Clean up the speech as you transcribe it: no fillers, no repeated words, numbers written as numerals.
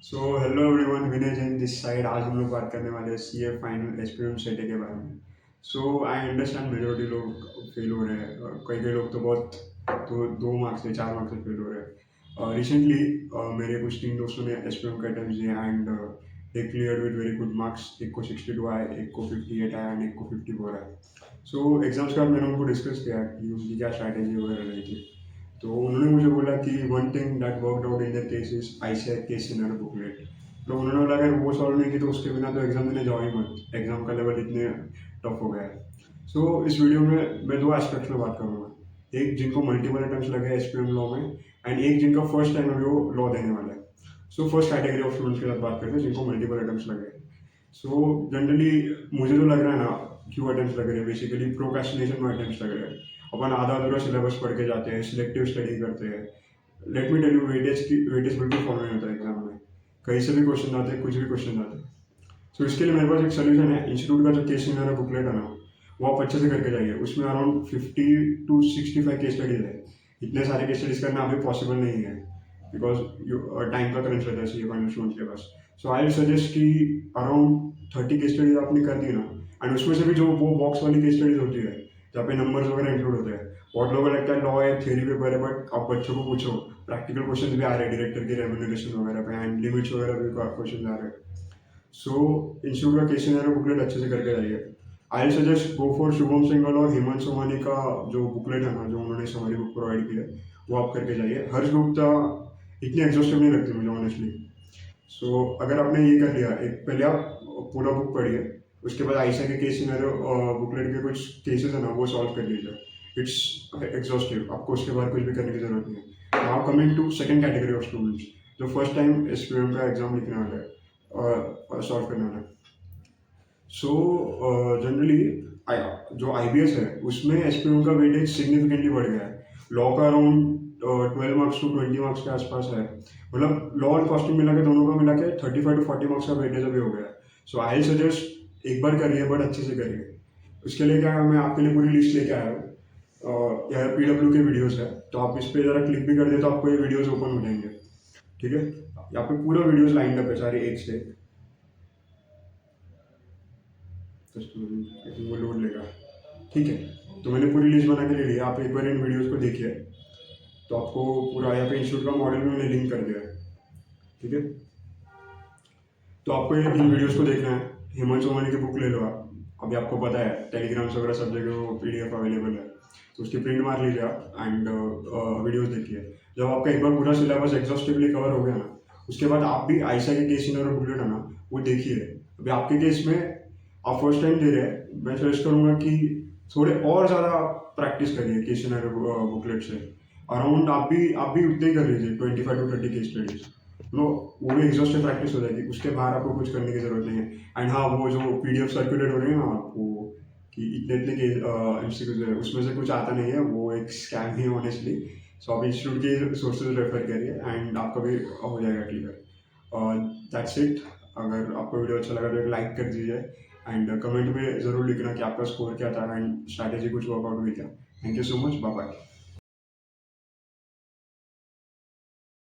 So hello everyone, Vinay Jain this side. आज हम लोग बात करने वाले हैं सीए फाइनल एसपीएम सेटे के बारे में। सो आई अंडरस्टैंड मेजोरिटी लोग फेल हो रहे हैं और कई कई लोग तो बहुत दो मार्क्स से 4 मार्क्स से फेल हो रहे हैं। रिसेंटली मेरे कुछ 3 दोस्तों ने एसपीएम का अटेम्प्ट दिए and they clear with very good marks. एक को 62 आए, एक को 58 आया एंड एक को 54 आया। सो एग्जाम्स के बाद मैंने उनको डिस्कस किया कि उनकी क्या स्ट्रैटेजी वगैरह रही थी। तो उन्होंने मुझे बोला कि one thing that worked out in their case is ICI case scenario booklet. तो उन्होंने बोला अगर वो सॉल्व नहीं की तो उसके बिना तो एग्जाम देने जाओ ही मत, एग्जाम का लेवल इतने टफ हो गया है। सो इस वीडियो में मैं दो एस्पेक्ट्स में बात करूंगा। एक जिनको मल्टीपल अटेम्प्ट्स लगे एसपीएम लॉ में एंड एक जिनका फर्स्ट टाइम अभी वो लॉ देने वाला है। So first category of students के साथ बात करते हैं जिनको मल्टीपल अटेम्प्ट्स लगे। सो जनरली मुझे जो लग रहा है ना, क्यों अटेम्प्ट्स लग रहे हैं, बेसिकली प्रोक्रेस्टिनेशन में अटेम्प्ट्स लग रहे हैं। अपन आधा अधूरा सिलेबस पढ़ के जाते हैं, सिलेक्टिव स्टडी करते हैं। Let me tell you, weightage बिल्कुल फॉलो नहीं होता है एग्जाम में। कहीं से भी क्वेश्चन आते हैं, कुछ भी क्वेश्चन आते हैं। सो इसके लिए मेरे पास एक सोल्यूशन है। इंस्टीट्यूट का जो केस सिनेरियो बुकलेट है ना, वो आप अच्छे से करके जाइए। उसमें अराउंड 50 to 65 केस स्टडीज है। इतने सारे केस स्टडीज करना अभी पॉसिबल नहीं है बिकॉज टाइम का करंट रहता है सी फाइनल स्टूडेंट्स के पास। सो आई सजेस्ट कि अराउंड 30 केस स्टडीज आपने कर दी ना, एंड उसमें से भी जो वो बॉक्स वाली केस स्टडीज होती है जहाँ पे नंबर्स वगैरह इंक्लूड होते हैं। बहुत लोगों को लगता है लॉ है, थ्योरी पेपर है, बट आप बच्चों को पूछो, प्रैक्टिकल क्वेश्चन भी आ रहे हैं डायरेक्टर की रेम्यूनरेशन वगैरह पे एंड लिमिट्स वगैरह भी क्वेश्चन आ रहे हैं। सो इंस्टीट्यूट का केस सिनेरियो बुकलेट अच्छे से करके जाइए। I suggest go for Shubham Singhal और हेमंत सोमानी का जो बुकलेट है ना, जो उन्होंने समरी बुक प्रोवाइड की है, वो आप करके जाइए। हर्ष गुप्ता इतनी एग्जॉस्टिव नहीं लगती मुझे ऑनेस्टली। सो अगर आपने ये कर लिया, एक पहले आप पूरा बुक पढ़िए, उसके बाद आईसा के केस सिनेरियो बुकलेट के कुछ केसेस है ना, वो सॉल्व कर लीजिए। इट्स एग्जॉस्टिव, आपको उसके बाद कुछ भी करने की जरूरत नहीं है। Now coming to second category of students जो फर्स्ट टाइम एसपीएम का एग्जाम लिखने वाले हैं और सॉल्व करने वाले हैं। सो जनरली जो आईबीएस है उसमें एसपीएम का वेटेज सिग्निफिकेंटली बढ़ गया है। लॉ का अराउंड 12 मार्क्स to 20 मार्क्स के आसपास है। मतलब लॉ और कॉस्टिंग मिला के दोनों का मिला के 35 to 40 मार्क्स का वेटेज अभी हो गया है। सो आई सजेस्ट एक बार करिए, बट अच्छे से करिए। उसके लिए क्या है, मैं आपके लिए पूरी लिस्ट लेके आया हूँ। यह पीडब्ल्यू के वीडियोस है, तो आप इस पे जरा क्लिक भी कर दे तो आपको ये वीडियोस ओपन हो जाएंगे। ठीक है, यहाँ पे पूरा वीडियोस लाइन अप है सारे एक से एक। तो आई थिंक वो लोड लेगा। ठीक है, तो मैंने पूरी लिस्ट बना के ले ली, आप एक बार इन वीडियोस को देखिए। तो आपको पूरा यहाँ पे इंस्टीट्यूट का मॉडल भी मैंने लिंक कर दिया है। ठीक है, तो आपको ये इन वीडियोस को देखना है। हेमंत सोमानी की बुक ले लो आप। अभी आपको पता है टेलीग्राम्स वगैरह सब जगह वो पीडीएफ अवेलेबल है, तो उसकी प्रिंट मार लीजिए आप एंड वीडियोस देखिए। जब आपका एक बार पूरा सिलेबस एग्जॉस्टिवली कवर हो गया ना, उसके बाद आप भी आईसा के केस सिनेरियो बुकलेट है ना, वो देखिए। अभी आपके केस में आप फर्स्ट टाइम दे रहे हैं, मैं सजेस्ट करूंगा कि थोड़े और ज़्यादा प्रैक्टिस करिए केस सिनेरियो बुकलेट से। अराउंड आप भी उतने ही कर लीजिए, 25 to 30 केस स्टडीज। नो, वो भी एग्जॉस्टिव प्रैक्टिस हो जाएगी, उसके बाद आपको कुछ करने की जरूरत नहीं है। एंड हाँ, वो जो पीडीएफ सर्कुलेट हो रही है ना आपको कि इतने इतने के एमसीक्यूज है, उसमें से कुछ आता नहीं है, वो एक स्कैम ही है ऑनेस्टली। सो आप इंस्टीट्यूट के सोर्सेज रेफर करिए एंड आपका भी हो जाएगा क्लियर। That's it. अगर आपको वीडियो अच्छा लगा तो एक लाइक कर दीजिए एंड कमेंट में ज़रूर लिखना कि आपका स्कोर क्या था एंड स्ट्रैटेजी कुछ वर्कआउट हुई क्या। Thank you so much, bye bye.